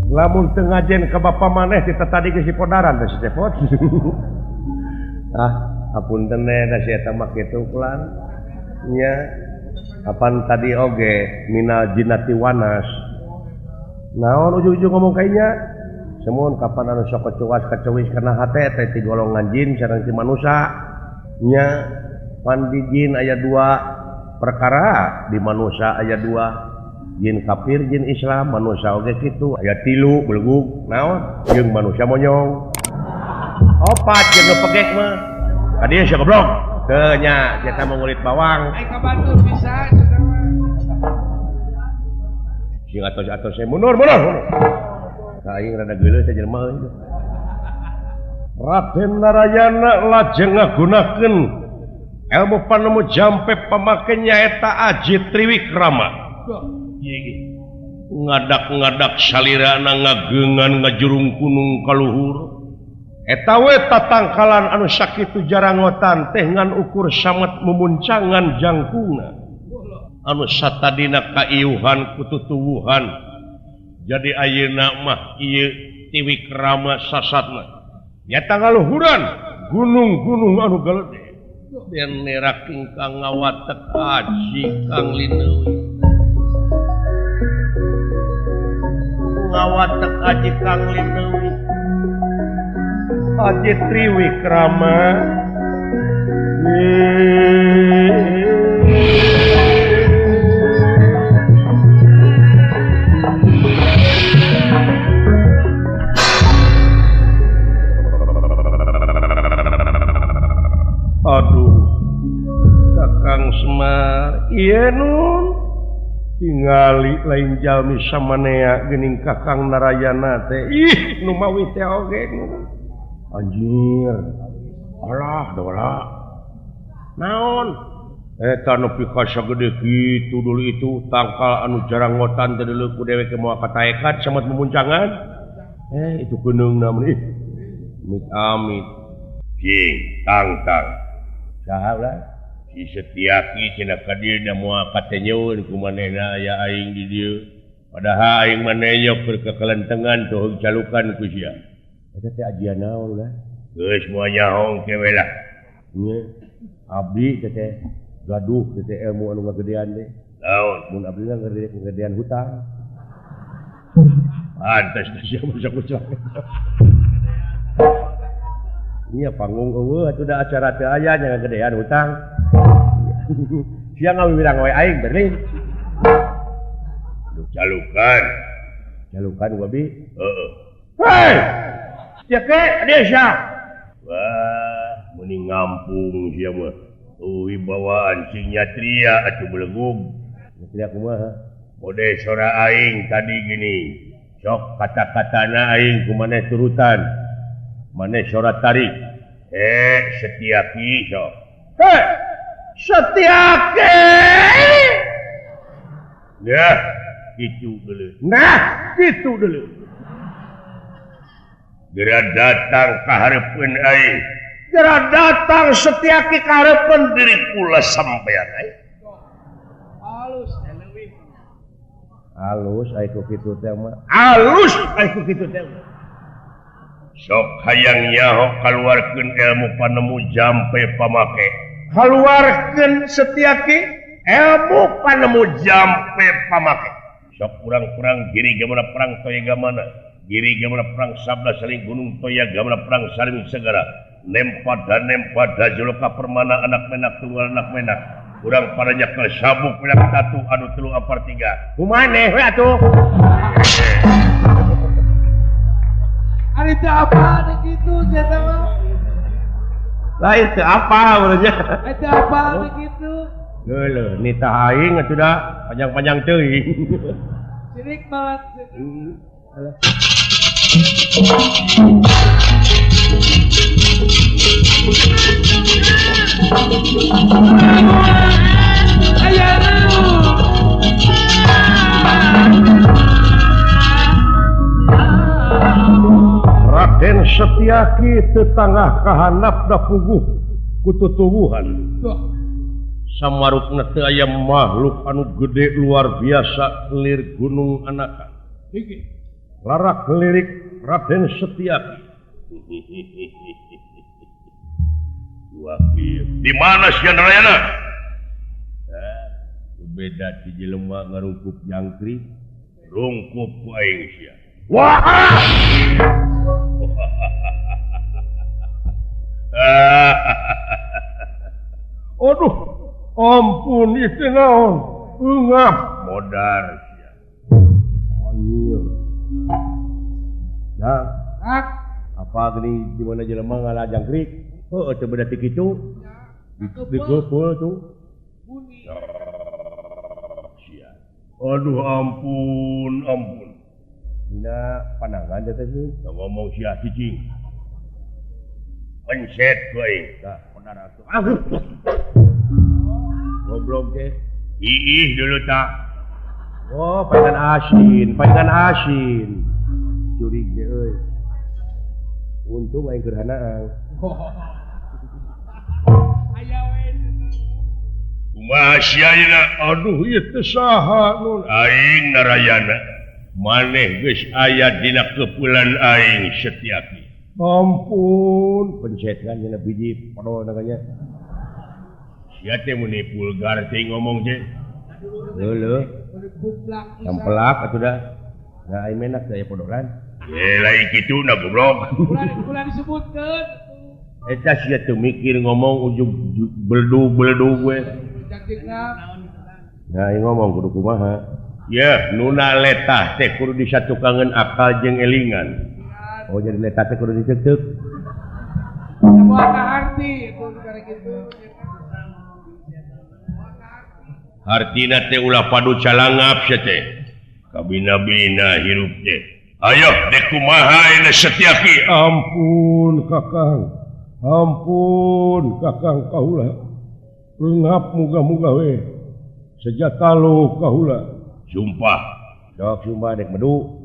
lamun teu ngajen ka bapa maneh kita tadi ke si podaran teh si cepot. Hapunten da si eta mah kitu kulan nya apan tadi oge minal jinnati wanas naon ujug-ujug ngomong kainya semun kapan anu sok kecuas kecewis kana hate teh ti golongan jin sareng ti manusia nya pan di jin aya 2 perkara di manusia aya 2 jin kafir jin Islam manusia oge kitu aya 3 belugug naon jeung manusia monyong 4 jeung nu pegek mah kadieu sia goblok teu nya kita mengulit bawang ai ka batur bisa sing atos saya mundur aing rada geuleuh teh jelema euy Raden Narayana lajeng ngagunakeun ilmu panemu jampe pamake nyaeta Aji Triwikrama ngadak-ngadak salirana ngageungan ngajurung gunung kaluhur eta we tatangkalan anu sakitu jarangotan teh ngan ukur samet memuncangan jangkungna anu satadina kaiuhan kututuwuhan jadi ayeuna mah ieu Triwikrama sasatna nyata ngaluhuran gunung-gunung anu galede den neraking kang ngawatek Aji Kang Lineuwi ngawatek Aji Kang Lineuwi Aji Triwikrama aduh Kakang Semar ieu nun tingali lain jalmi samanea geuning Kakang Narayana teh ih nu mawi teh oge anjir alah dola naon eta nepi ka sagede kitu dulu itu tangkal anu jarangotan teh deuleu ku dewek moal kataekat samet memuncangan itu gunung namun mit amit jing tangtang saha ulah si Setiaki cenah ka dieu da moal katenyeun ku manehna aya aing di dieu padahal aing maneh nyok keur kekelentengan tuh calukan ku sia eta teh ajian naon ulah geus moal nyahong kewe lah nya abdi teh gaduh teh ilmu anu ngagedean teh naon mun abdi ngagedean hutang pantes teh sia masa kucak iya panggung eueuh atuh da acara teu aya nya ngagedean hutang sia ngawiwirang we aing Berlin calukan wabi heeh hei sia ke dia sia wah mending ngampung sia mah wibawaan sing nyatria atuh belegug nyatria kumaha mode sora aing tadi gini sok kata-katana aing kumaneh turutan maneh sora tarik Setiaki sok Setiaki ya gitu dulu geura datang ka hareupeun aing geura datang Setiaki ka hareupeun diri kula sampean aing halus aya ku kitu teh mah halus aya ku kitu teh sok hayang nyaho kaluarkeun ilmu panemu jampe pamake kaluarkeun Setiaki ilmu panemu jampe pamake sok kurang-kurang giri gamana perang toya gamana giri gamana perang sabda saling gunung toya gamana perang saling segara nempada juluka permana anak menak tunggal anak menak urang paranya ke sabuk pedak tatu anu 3/4 kumaneh we atuh ari teh apa gitu eta mah lain teh apa urangnya eta apa gitu geuleuh nita aing atuh da panjang-panjang teuing sirik banget Raden Setiaki tetangah kahanap da puguh kututuwuhan samarukna teu aya makhluk anu gede luar biasa lir gunung anakan Iki. larak lirik Raden Setyaki. Di mana si Narayana? Beda si jelema ngarungkup jangkrik, rungkup ku aing sia. Wah! Aduh, ampun itu naon? Engap modar sia. Anjir. Ya, apa gini di mana jelema ngalah jangkrik? Oh, coba beda tik itu. Dikepul tuh. Bunyi. Aduh ampun. Dina pandangan jatuh sih. Ngomong sia cicing. Pencet gue. Dah, benar atuh. Goblok teh. Iih dulu tak. Oh, pajangan asin. Curig deh euy. Untung aing gerhanaan. Aya we. Kumaha sia ayeuna? Aduh ieu teh saha nun? Aing Narayana. Maneh geus aya dina keupulan aing Setyaki. Ampun, pencet kan cenah biji padol naganya. Sia teh muni vulgar teh ngomong teh. Heueuh. Sampelak atuh dah. Nah aing menak saya podoran. Lain kitu na goblok. Ulah disebutkeun. Eta sia teu mikir ngomong ujug beldu we. Nah, aing ngomong kudu kumaha? Ya, nuna letah teh kudu disatukangan akal jeung elingan. Oh, jadi letah teh kudu diceuk-ceuk. Semua arti itu karek kitu. Artina teh ulah padu calangap sia teh. Kabina-bina hirup teh. Ayo, dek kumaha ayeuna Setyaki? Ampun, Kakang kaula. Engap muga-muga we. Sejata lo kaula. Sumpah. Sok sumpah dek medu.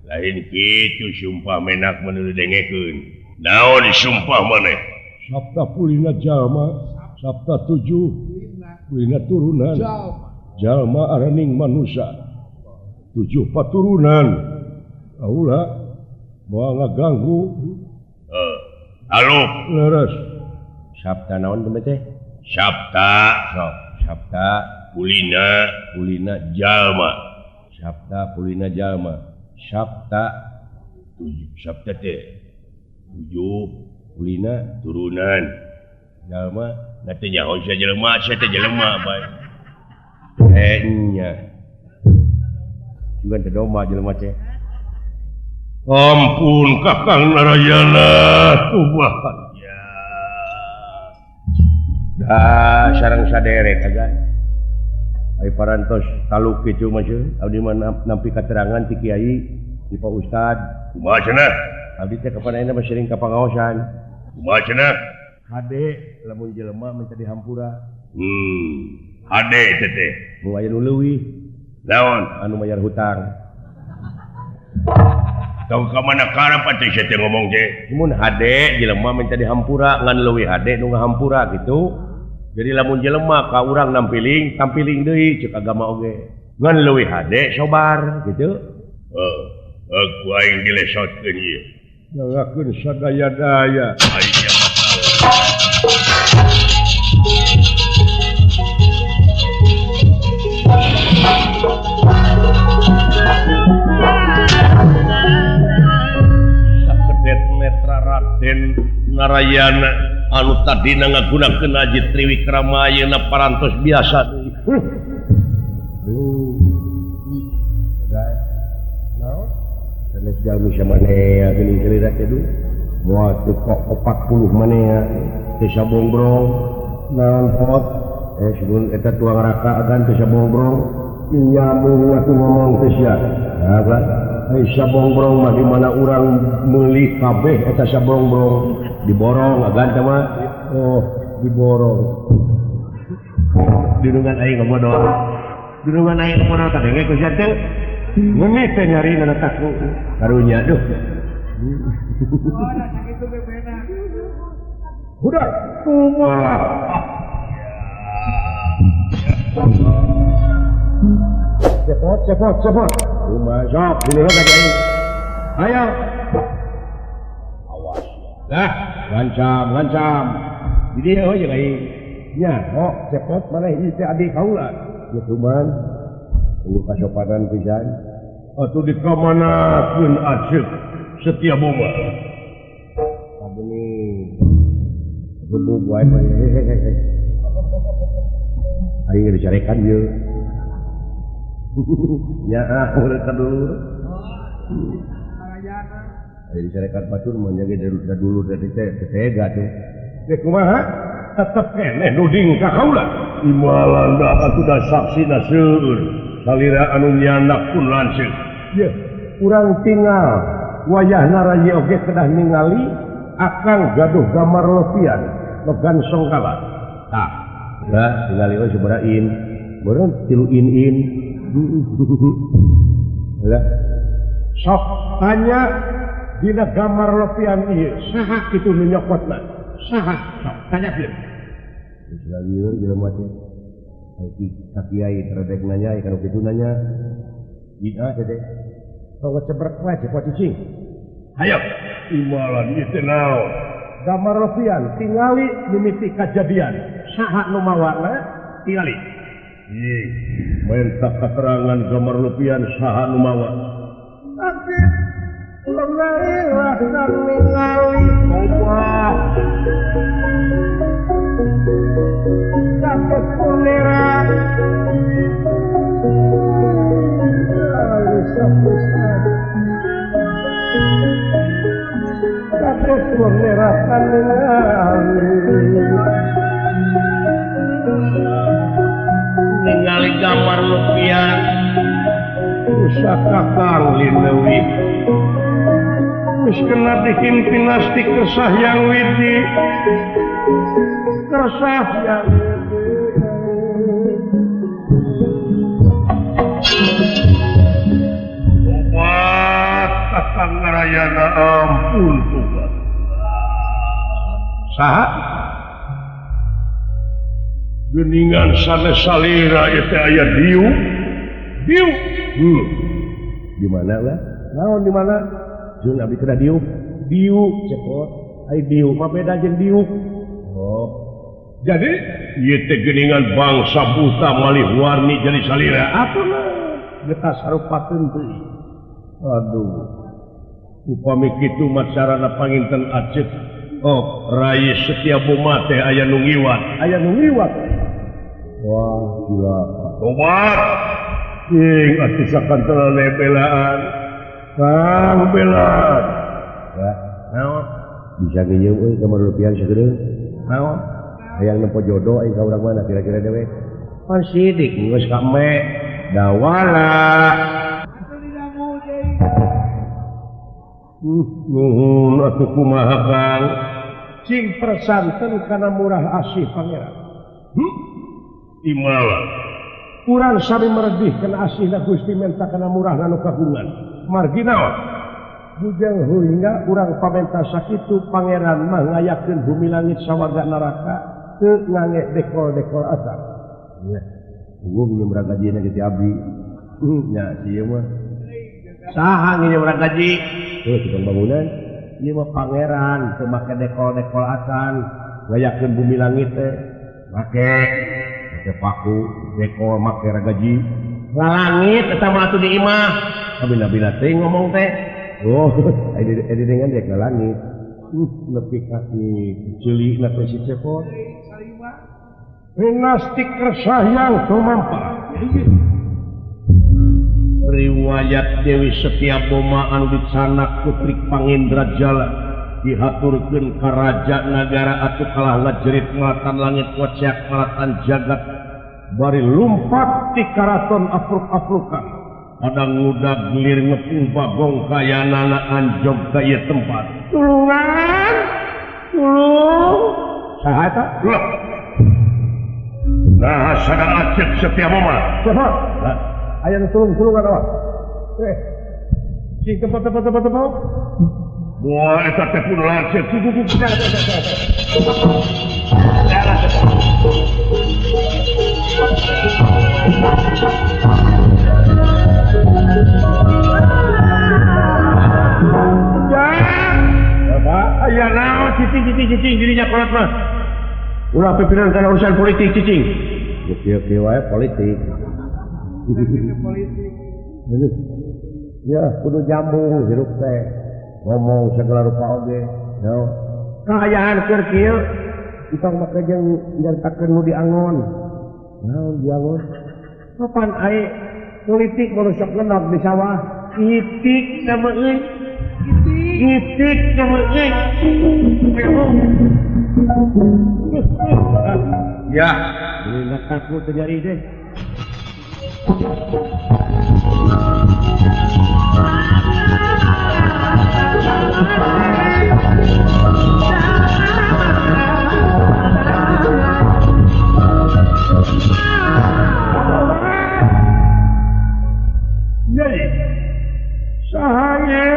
Lain kitu sumpah menak menuju dengekeun. Naon sumpah maneh? Sabta pulina jalma, sabta 7 pulina turunan. Jalma araning manusia. 7 paturunan. Kaula moal ngaganggu. Halo. Leres. Sabta naon teh? Sabta pulina jalma. Sabta pulina jalma. Sabta teh 7 pulina turunan. Jalma nanti nyaho sia jelema, sia teh jelema bae. Nya. Juga teh domba jelema teh. Ampun Kakang Narayana, tubahan. Dah sareng saderek aja. Ai parantos taluk kitu mah abdi mah nampi katerangan ti kiai ti Pak Ustad. Kumaha cenah? Abdi teh kapanaina mah sering ka pangaosan. Kumaha cenah? Hade lamun jelema minta dihampura. Hade teh. Nu aya nu leuwih. Naon? Anu mayar hutang. Tahu ka mana karep atuh sia teh ngomong teh. Mun hade jelema minta dihampura ngan leuwih hade nu ngahampura gitu. Jadi lamun jelema ka urang nampiling, tampiling deui ceuk agama oge. Ngan leuwih hade sobar gitu. Aku aing dilesotkeun ieu. Jangakeun sadaya-daya. Aing sakedet netra Raden Narayana anu tadina ngagunakeun aji Triwikrama ayeuna parantos biasa deui. Sanes jalmi samanea geuning cerita teh du. Moal teu kok 40 manea teh sabongbrong naon pot sebelum eta tuang raka agan teh sabongbrong nyambung aku ngomong teh sia. Nah, kan sabongbrong mah di mana urang meuli kabeh eta sabongbrong diborong agan teh mah. Oh, diborong. Dinungan aing ngomodol. Dinungan aing ngomodol kadenge ku sia teh. Ngeunit teh nyari na takku. Karunya duh. Ora sakitu ge benar. Udah, kumaha. Cepot. rumah sok dulu lagi. Ayo. Awas. Dah, ngancam. Jadi oh ya kai. Nya, oh cepot mana ini teh adik kaula. Ya cuman kasopanan pisan. Atuh di kamanakeun acek setia boba. Abdi gebuk wae hehehe. Aing dicarekan ieu. Ya, urang kadulur. Aing dicarekan batur mun nyage dulu dari tega tuh. Teh kumaha? Tetep keneh nuding ka kaula. Imalanda atuh da saksina seueur. Salira anu nyandak pun lanceuk. Ye, urang tinggal wayahna rayi oge kedah ningali akang gaduh gambar lepian logan songkala. Tah, udah ningali we sabarain. Beureun 3 in. Lah. Sok tanya dina gambar lepian ieu, saha kitu nu nyokotna? Saha? Sok tanya pieu. Israelieur jelema teh. Ai kakiai teredek nanya kana kitu nanya. Ida teh. Sok cebrek wae cepot cicing. Hayo, imalan ieu teh naon? Gambar lepian tingali mimiti kajadian. Saha nu mawana? Tingali. Ih, minta keterangan gambar lepian saha nu mawa. Tapi lelasan ningali Allah. Kakek punera. Alisa-alisa. Kakek punera ningali gambar lepian rusak kakang lindewi wis kena bikin pinastik kesah yang widi kesah yang obat kakang ngarayana ampun tuhan saha geningan sanes salira itu aya diu. Di mana lah? Naon di mana? Jeung abi kena diu. Diu cepot. Ai diu mah beda jeung diu. Oh. Jadi ieu teh geningan bangsa buta malih warni jadi salira. Apa mah? Getas harupakeun teuing. Aduh. Upami kitu mah carana panginten acet. Oh, Rai Setia Boma teh aya nu ngiwat. Wah, gila. Tobat. Ing atuh sakantelana belaan. Kang belaan. Ya, naon? Bisa ngieu euy gambar lepian sageureung. Naon? Hayang nempo jodoh aing ka urang mana kira-kira dewe? Pan sidik geus ka me. Dawala. Nuhun atuh kumaha Kang? Cing persanten kana murah asih pangeran. Imala urang sami meredih kana asihna Gusti menta kana murah nu kagungan margi naon bujang heuingna urang pamenta sakitu pangeran mah ngayakeun bumi langit sawarga neraka teu ngange dekol-dekol asal nya gua nginjem ragajina ge ti abdi nya sieu mah saha nginjem ragaji tukang bangunan ieu mah pangeran teu make dekol-dekol asal ngayakeun bumi langit teh make paku, dekor, make ragaji langit, eta mah atuh di imah abina-bina teh ngomong teh oh, edi dengan dek langit nepi kaki ceuli na teh si cepot pinastik kersayang tumampa riwayat Dewi Setia Boma anu dicanak putri Pangindra Jala dihaturkeun ka raja nagara atuh kalah ngajerit ngalatan langit waceak ngalatan jagat bari lumpat ti karaton afruk-afrukan pada ngudag gelir ngepung bagong kayanana anjog ka ieu tempat tulungan tulung saha eta nah sadang acek Setia Boma saha aya nu tulungan awas sing tempat wah, eta teh pun lancet. Jangan. cicing dirinya kolot mah. Ulah pimpinan karena urusan politik cicing. Oke wae politik. Politik. Ya, kudu nyambung hirup teh. Ngomong segala rupa oge. No. Kaayaan keur kieu kita make jeung nyaritakeun nu diangon. Naon diangon? Kapan aya politik nu sok ngenok di sawah? Itik nama euy. Itik nama euy. Ya, bener takut terjadi deh. Jadi, sahanya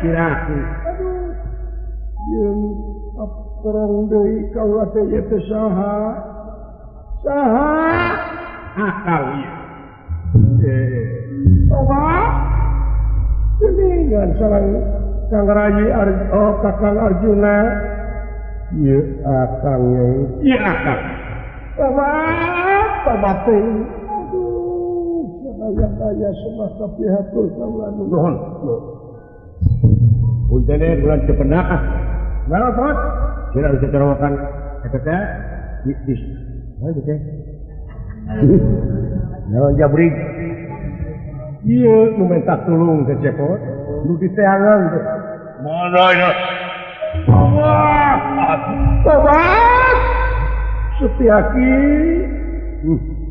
kiraku. Aduh, yang aperong deui kaula teh teh saha? Saha? Akal ieu. Geningan sareng Kang Rayi Kakang Arjuna. Ieu akang ye. Ieu akang. Tobat teh. Aduh, sadaya semasa pihatur kaula nuhun. Untene bulan cepenak ah. Ngalah tot. Kira bisa terowakan eta teh. Ayo teh. Naon jabrig. Ieu nu minta tulung teh cepot. Nu diteangan teh. Mana ya? Tobat. Setiaki.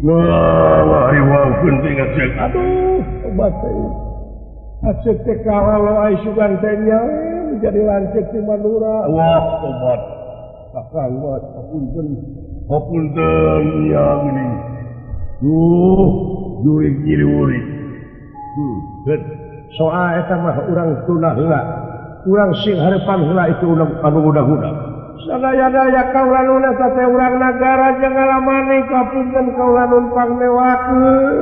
Nah, riwang penting acek. Aduh, tobat teh. Acek teh kalau ai sugan teh nya menjadi lancik di Madura. Wah, tobat. Kakang mah Hapunten ya gini. Duit nyiri-uri. Soal eta mah urang tuna heula. Urang sing harepan heula itu anu udah-udah. Sadaya-daya kaula nu eta teh urang nagara jeung ngalamani kapunten kaula nun pangnewakeun.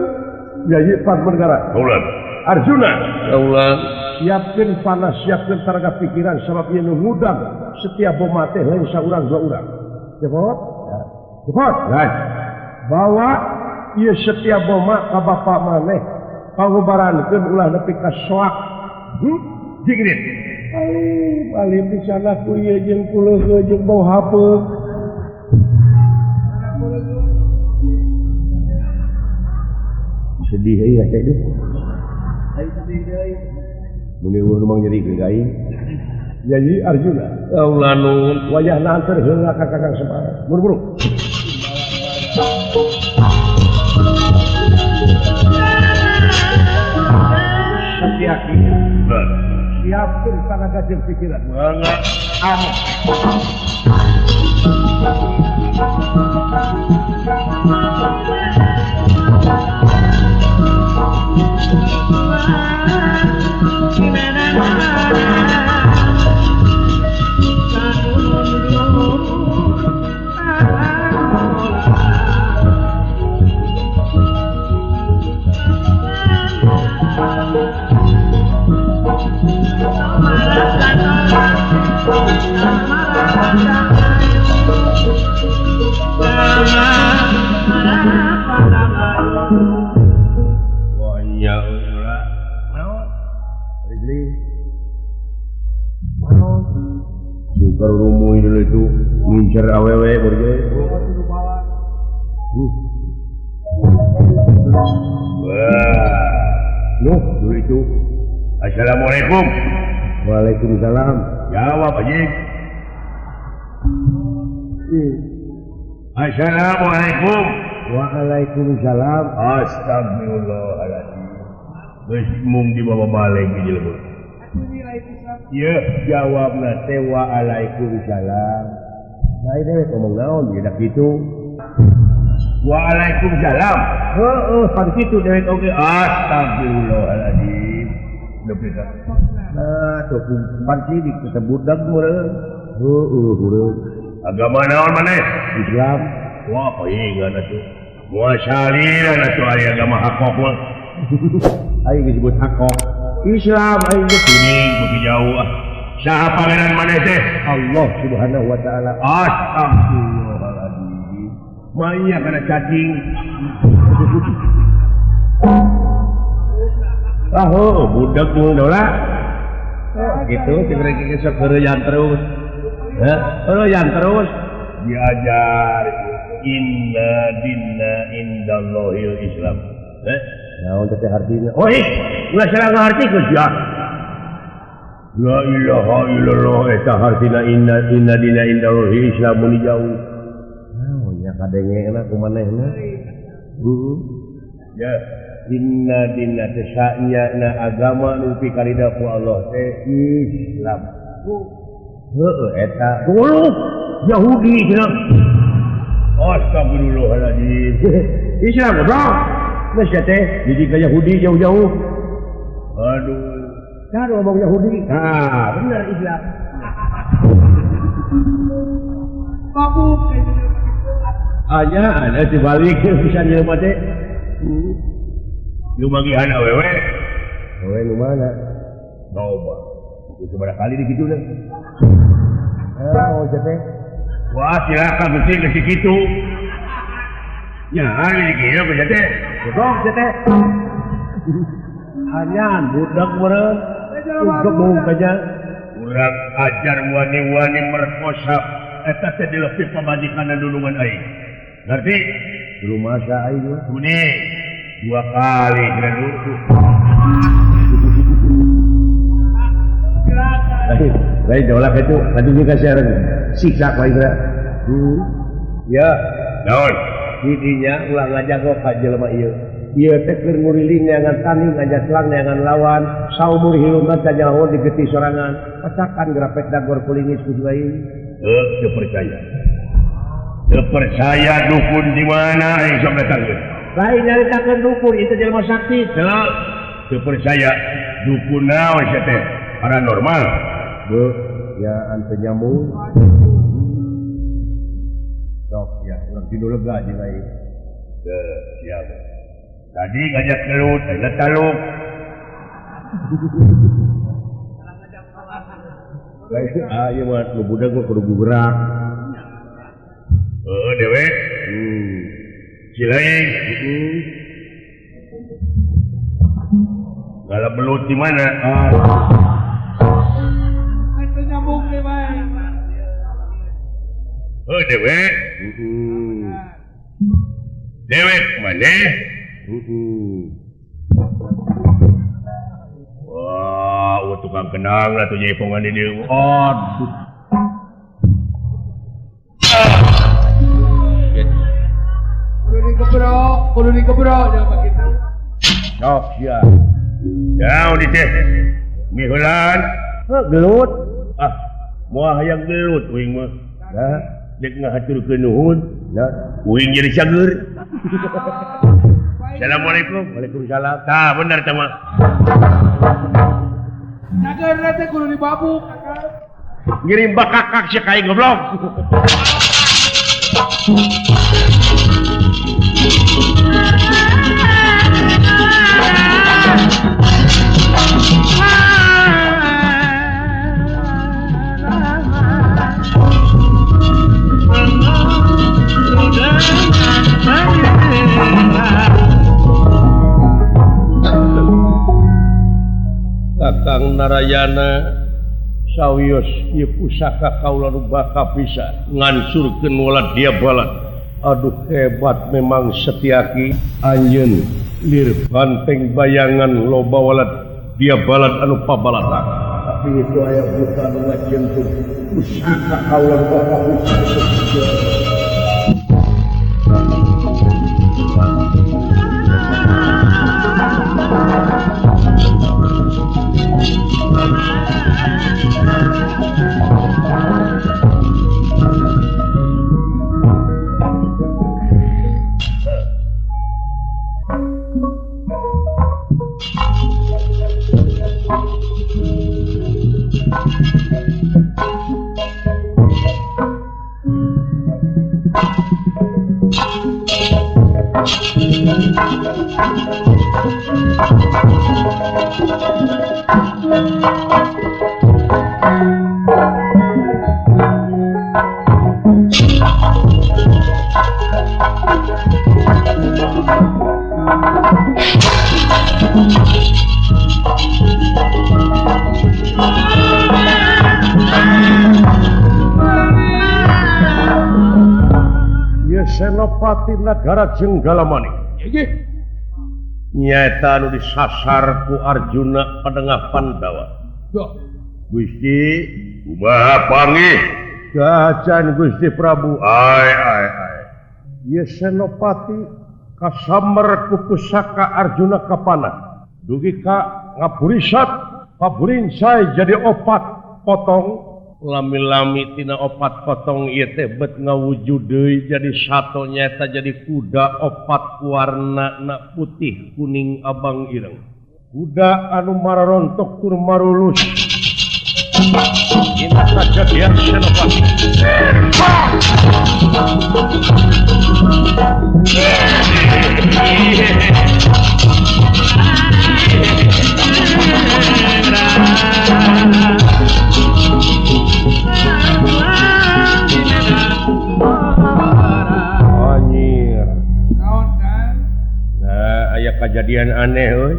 Jadi Pak Negara. Kaulan. Arjuna. Kaulan. Siapkeun panas, siapkeun taraga pikiran sabab ieu nu ngudang setiap boma teh lain saurang dua urang. Cepot. Cepot. Nah. Bawa ieu setiap boma ka bapa maneh. Pangubarankeun ulah nepi ka soak. Jigrit. Ai, balik di sana ku ieu jeung kuleuh jeung bau hapeug. Sedih euy asa deui. Ai sedih deui. Mun eueuh rumang nyeri ke gaing. Jadi Arjuna, kaula nu wayahna anter heula ka Kakang Semar. Buru-buru. Setiaki. Siapkeun tenaga jeung pikiran. Banget. Sukar rumui dulu itu ngincer awewe berje. Wah, nuh dulu itu. Assalamualaikum. Waalaikumsalam. Jawab aja. Assalamualaikum. Waalaikumsalam. Astagfirullahaladzim. Geus mung di bawah balik di jelema. Ya, jawabna teh waalaikumsalam. Nah ini ngomong naon ya kitu. Waalaikumsalam. Heeh, pan kitu dewek oge. Astagfirullahaladzim. Lebih dah. Nah, tuh pan sidik kita budak meureun. Heueuh. Agama naon maneh? Islam. Wah, paingan atuh. Muasalina atuh aya agama hakok mah. Aing disebut hakok. Islam aing ge kuning beuki jauh ah. Saha pangeran maneh teh? Allah Subhanahu wa taala. Astagfirullahaladzim. Maya kana cacing. Budak nu dola. Gitu cenah sok heureyan terus. Heureyan terus diajar inna dinna indallahil Islam. Naon teh artinya? Oh, ulah salah ngartikeun ya. La ilaha illallah eta artina inna dinna indallahil Islam mun jauh. Oh, nya kadengena kumanehna. Ya, inna dinna teh sa'nya agama nu pikarida ku Allah teh Islam. Heueuh eta dulu Yahudi cenah. Astagfirullahaladzim. Islam bro. Masya teh jadi ke Yahudi jauh-jauh. Aduh. Kan ngomong Yahudi. Nah, benar Islam. Mabuk kayaknya. Ada dibalik bisa jelema teh. Lu bagian awewe. Awewe nu mana? Coba. Itu berapa kali dikitu deh. Oh, teh. Wah, silakan mesti ke situ. Ya, hari ini kita teh. Godok teh. Hanyan budak meureun. Untuk mungkanya urang ajar wani-wani merkosa eta teh dileupi pamajikanna dulungan aing. Ngerti? di rumah saya itu. Bune 2 kali dulu. Lain jolak itu, tadi juga saya siksa lagi lah. Ya, Naon? didinya ulang ngajak kok ka jelema ieu. Ieu teh keur nguriling neangan tanding ngajak selang neangan lawan, saumur hilungan kajaho digeti sorangan. Pacakan gerapet dagor kulingis ku lain. Teu percaya. Teu percaya dukun di mana yang sok datangkeun. Lain nyaritakeun dukun itu jelema sakti. Teu percaya dukun naon sia teh? Paranormal. Ya ante nyambung. Sok ya, urang tidur lega jeung lain. Siap. Tadi ngajak gelut, ngajak taluk. Ayo mah nu budak gua kudu gerak. Dewe. Cilaing. Kalau belut di mana? Itu nyambung nih, Bay. Dewe. Dewe mana? Wah, tukang kenang lah tuh jaipongan ini. Aduh. Kudu dikebrok jangan begitu. Sok ya. Jauh di teh. Mihulan. Gelut. Moal hayang gelut uing mah. Nah, Dek ngahaturkeun nuhun. nah. Uing jadi cager. Assalamualaikum. Waalaikumsalam. Tah bener teh mah. Cager nanti kudu dibabuk, kakak. Ngirim bakakak si kai goblok. Kakang Narayana sawios ieu pusaka kaula nu baka bisa ngansurkeun walad dia balat. Aduh hebat memang Setyaki anjeun lir banteng bayangan loba walad dia balat anu pabalatan. Tapi itu aya buta nu ngajentung pusaka kaula nu baka bisa. Senopati Nagara Jenggala-Manik nyaeta anu disasar ku Arjuna Padengah Pandawa. Gusti kumaha panggih gajan Gusti Prabu. Ieu Senopati kasamar ku pusaka Arjuna kapanah dugi ka ngaburisat paburinsai jadi opat potong lami-lami tina opat potong ieu teh bet ngawujud deui jadi sato nyaeta jadi kuda opat warnana putih kuning abang ireng kuda anu mararontok tur marulus ini kejadian Senopati. Anjir. Naon kan? Nah, aya kejadian aneh euy.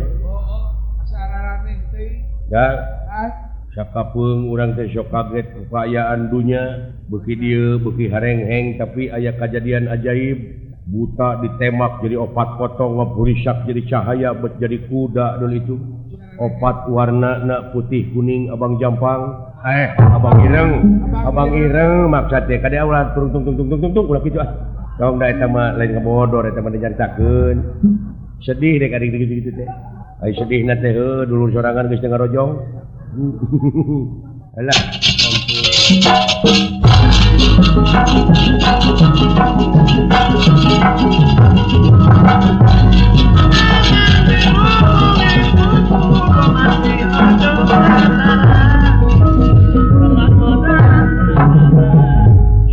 Asararane teh. Da Kan? sakapeung urang teh sok kaget keayaan dunya beuki dieu beuki harengheng tapi aya kejadian ajaib buta ditemak jadi opat potong ngaburisak jadi cahaya bet jadi kuda dulu itu opat warna putih kuning abang jampang abang ireng maksudnya kada ulah tung ulah kitu ah dong da eta mah lain ngabodor eta mah dicaritakeun sedih deh kadik gitu teh ai sedihna teh dulur sorangan geus teu ngarojong alah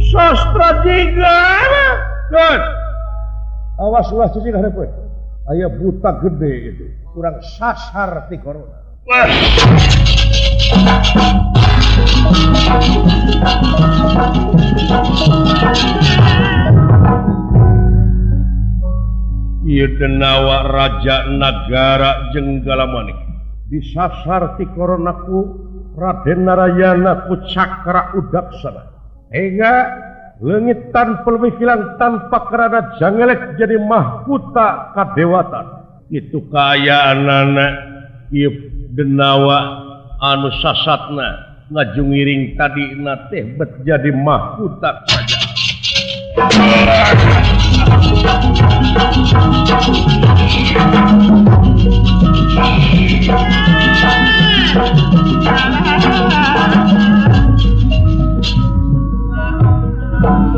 sastra jiga kan awas ulah cuci hareupeun aya buta gede itu kurang sasar ti corona ieu denawa Raja Nagara Jenggala-Manik disasar ti coronaku Raden Narayana ku cakra udaksana hingga lengitan pelwikilan tanpa kerana jangelek jadi mahkota kadewatan itu kayaanana ieu denawa anu sasatna ngajungiring tadi teh bet jadi mahkota saja.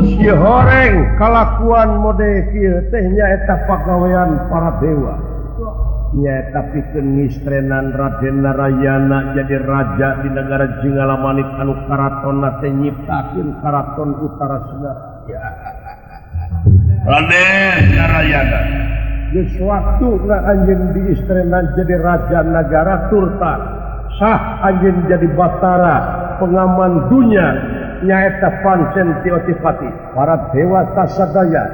Si horeng kalakuan mode kieu teh nyaeta pagawean para dewa. Nyaeta pikeun ngistrenan Raden Narayana jadi raja di negara Jenggala-Manik anu karatonna teh nyiptakeun karaton Utara Segara. Raden Narayana geus waktuna anjeun diistrenan jadi raja nagara turta sah anjeun jadi batara pengaman dunya nyaeta pancen ti Otipati para dewa tasadaya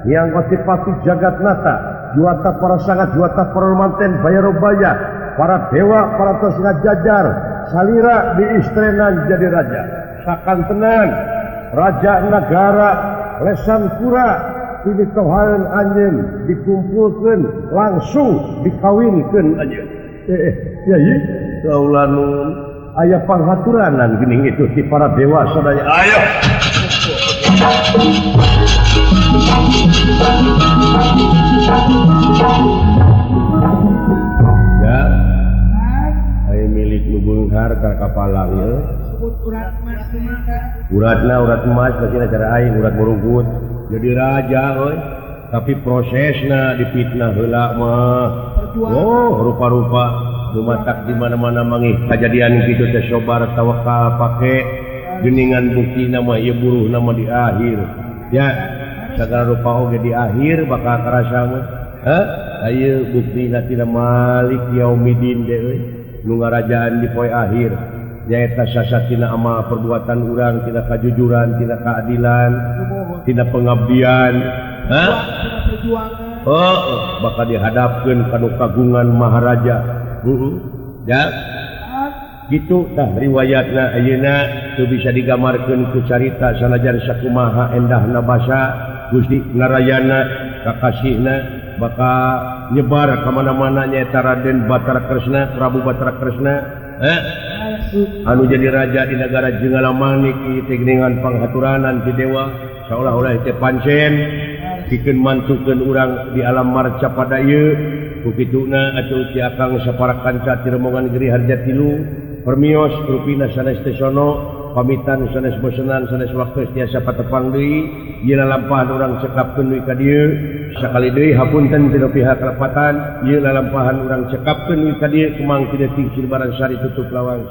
yang Otipati Jagatnata juata para sangat juata para manten bayarobaya para dewa para tos ngajajar salira diistrenan jadi raja sakantenan raja nagara lesan pura pilih tohaeun anjeun dikumpulkeun langsung dikawinkeun anjeun yai kaula nuhun aya panghaturanan geuning itu ti para dewa sadaya ayo ya aya milik nu beunghar ka kapalang ye Sebut urat emas kumaha? urat emas bacina cara aing urat borugut jadi raja euy tapi prosesna dipitnah heula mah rupa-rupa dumatak di mana-mana mangih kejadian kitu teh sobar tawakal pake geuningan bukti nama ieu buruh nama di akhir ya sagala rupa oge di akhir bakal karasa mah ayeuna buktina tina Malik Yaumidin teh euy nu ngarajaan di poe akhir nyaeta sasatina amal perbuatan urang tina kajujuran tina keadilan tina pengabdian bakal dihadapkeun kanu kagungan maharaja ya gitu tah riwayatna ayeuna teu bisa digamarkeun ku carita sanajan sakumaha endahna basa Gusti Narayana kakasihna bakal nyebar kemana-mana nyaeta Raden Batara Kresna Prabu Batara Kresna anu jadi raja di negara Jengalamanik ieu geuningan panghaturanan ti dewa seolah-olah teh pancen pikeun mantukeun urang di alam marca pada ieu kukituna atuh ti akang saparakanca ti rombongan Giri Harja Tilu permios rupina sanes teh sono pamitan sanes bosenan sanes waktu tiasa patepang deui ieu lalampahan urang cekapkeun deui ka dieu sakali deui hapunten tina pihak kalepatan ieu lalampahan urang cekapkeun deui ka dieu kumang tina tingsil barang sari tutup lawang